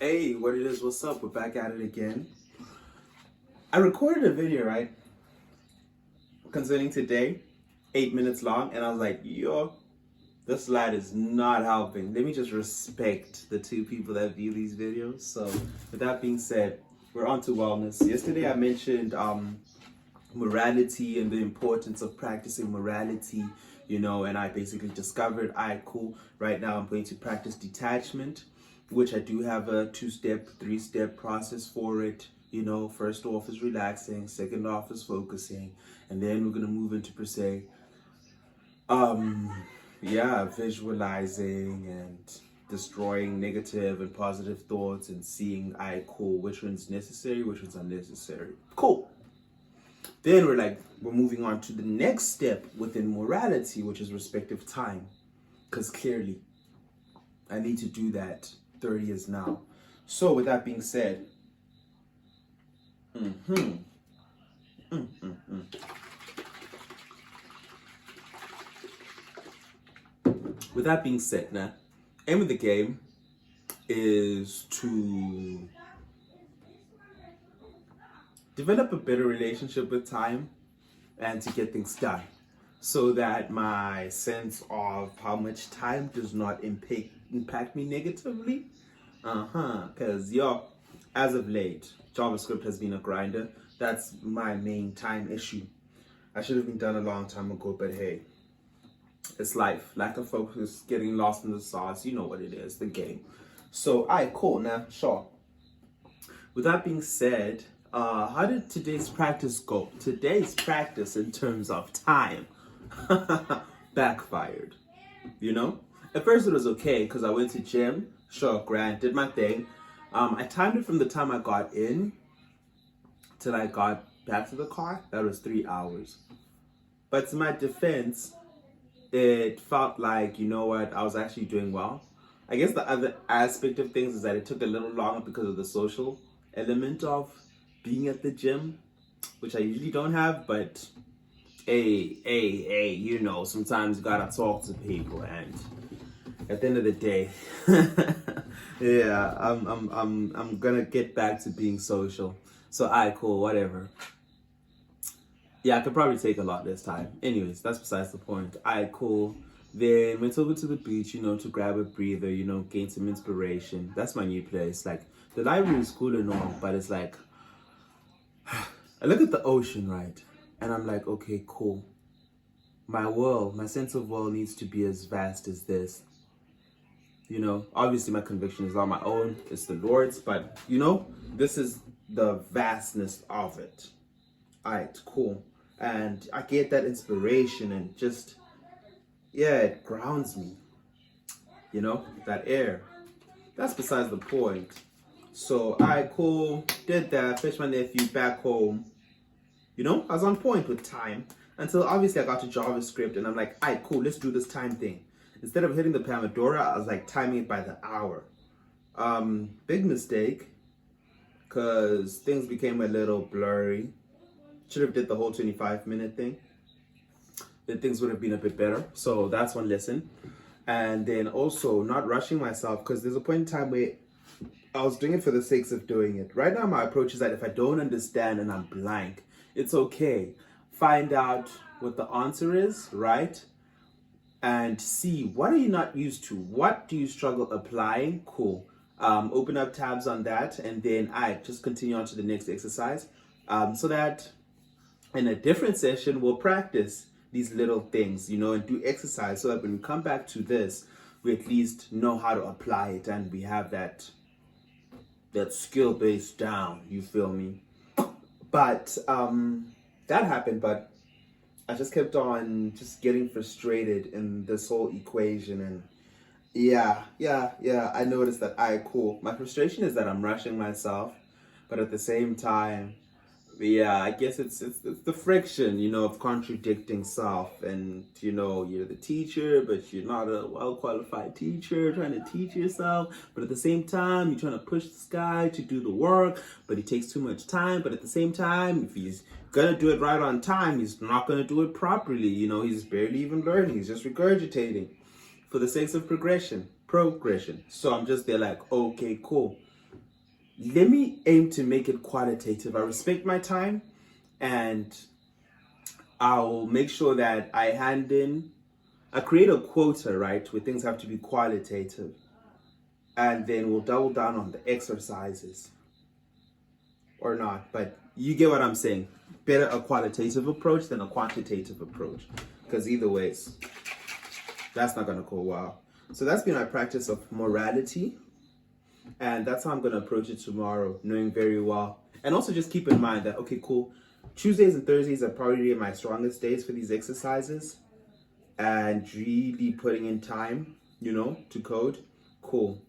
Hey, what it is, what's up? We're back at it again. I recorded a video, right? Concerning today, 8 minutes long, and I was like, yo, this light is not helping. Let me just respect the two people that view these videos. So, with that being said, we're on to wellness. Yesterday I mentioned morality and the importance of practicing morality, and I basically discovered, all right, cool. Right now I'm going to practice detachment, which I do have a 2-step, 3-step process for it. First off is relaxing, second off is focusing, and then we're gonna move into per se, visualizing and destroying negative and positive thoughts and seeing, I cool, which one's necessary, which one's unnecessary. Cool. Then we're moving on to the next step within morality, which is respective time, because clearly I need to do that. 30 is now. So with that being said, with that being said, now, aim of the game is to develop a better relationship with time and to get things done, so that my sense of how much time does not impact me negatively. Because as of late, JavaScript has been a grinder. That's my main time issue. I should have been done a long time ago, but hey, it's life. Lack of focus, getting lost in the sauce, you know what it is, the game. So, alright, cool. Now, sure. With that being said, how did today's practice go? Today's practice in terms of time backfired. At first it was okay because I went to gym, sure, grand, did my thing. I timed it from the time I got in till I got back to the car. That was 3 hours. But to my defense, it felt like, you know what, I was actually doing well. I guess the other aspect of things is that it took a little longer because of the social element of being at the gym, which I usually don't have, but hey, sometimes you gotta talk to people, and at the end of the day, yeah, I'm gonna get back to being social. So, alright, cool, whatever. Yeah, I could probably take a lot this time. Anyways, that's besides the point. Alright, cool. Then went over to the beach, to grab a breather, gain some inspiration. That's my new place. Like, the library is cool and all, but it's like, I look at the ocean, right? And I'm like, okay, cool. My sense of world needs to be as vast as this. Obviously my conviction is not my own, it's the Lord's, but this is the vastness of it. Alright, cool. And I get that inspiration and just, it grounds me. That air. That's besides the point. So, alright, cool. Did that, fetched my nephew back home. I was on point with time until obviously I got to JavaScript and I'm like, alright, cool, let's do this time thing. Instead of hitting the Pomodoro, I was like timing it by the hour. Big mistake, because things became a little blurry. Should have did the whole 25-minute thing. Then things would have been a bit better. So that's one lesson. And then also not rushing myself, because there's a point in time where I was doing it for the sake of doing it. Right now my approach is that if I don't understand and I'm blank, it's okay. Find out what the answer is, right? And see, what are you not used to? What do you struggle applying? Cool. Open up tabs on that, and then I just continue on to the next exercise, so that in a different session we'll practice these little things, and do exercise, so that when we come back to this, we at least know how to apply it, and we have that skill base down. You feel me? But that happened, but I just kept on just getting frustrated in this whole equation, and I noticed that cool. My frustration is that I'm rushing myself, but at the same time, I guess it's the friction, of contradicting self, and you're the teacher, but you're not a well-qualified teacher trying to teach yourself, but at the same time, you're trying to push this guy to do the work, but he takes too much time, but at the same time, if he's gonna do it right on time, he's not gonna do it properly, he's barely even learning, he's just regurgitating for the sake of progression. So I'm just there like, okay, cool. let me aim to make it qualitative. I respect my time, and I'll make sure that I create a quota, right, where things have to be qualitative. And then we'll double down on the exercises. Or not, but you get what I'm saying. Better a qualitative approach than a quantitative approach. Because either ways, that's not going to go well. So that's been my practice of morality. And that's how I'm going to approach it tomorrow, knowing very well. And also just keep in mind that, okay, cool, Tuesdays and Thursdays are probably my strongest days for these exercises. And really putting in time, to code. Cool.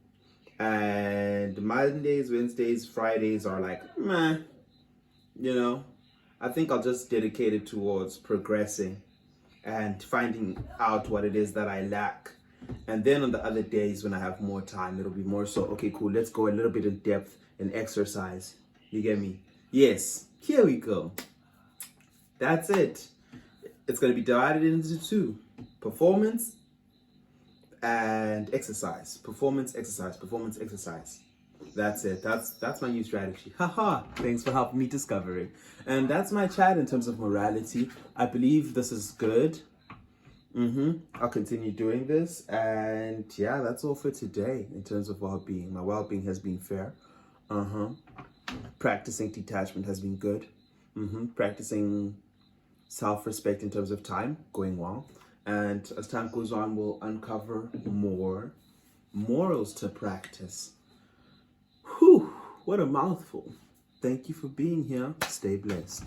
And Mondays, Wednesdays, Fridays are like, meh. I think I'll just dedicate it towards progressing and finding out what it is that I lack. And then on the other days when I have more time, it'll be more so, okay, cool, let's go a little bit in depth and exercise. You get me? Yes, here we go. That's it. It's going to be divided into two: performance and exercise. Performance, exercise, performance, exercise. That's it. That's my new strategy. Haha. Thanks for helping me discover it. And that's my chat in terms of morality. I believe this is good. I'll continue doing this. And yeah, that's all for today in terms of well-being. My well-being has been fair. Practicing detachment has been good. Practicing self-respect in terms of time, going well. And as time goes on, we'll uncover more morals to practice. Whew, what a mouthful. Thank you for being here. Stay blessed.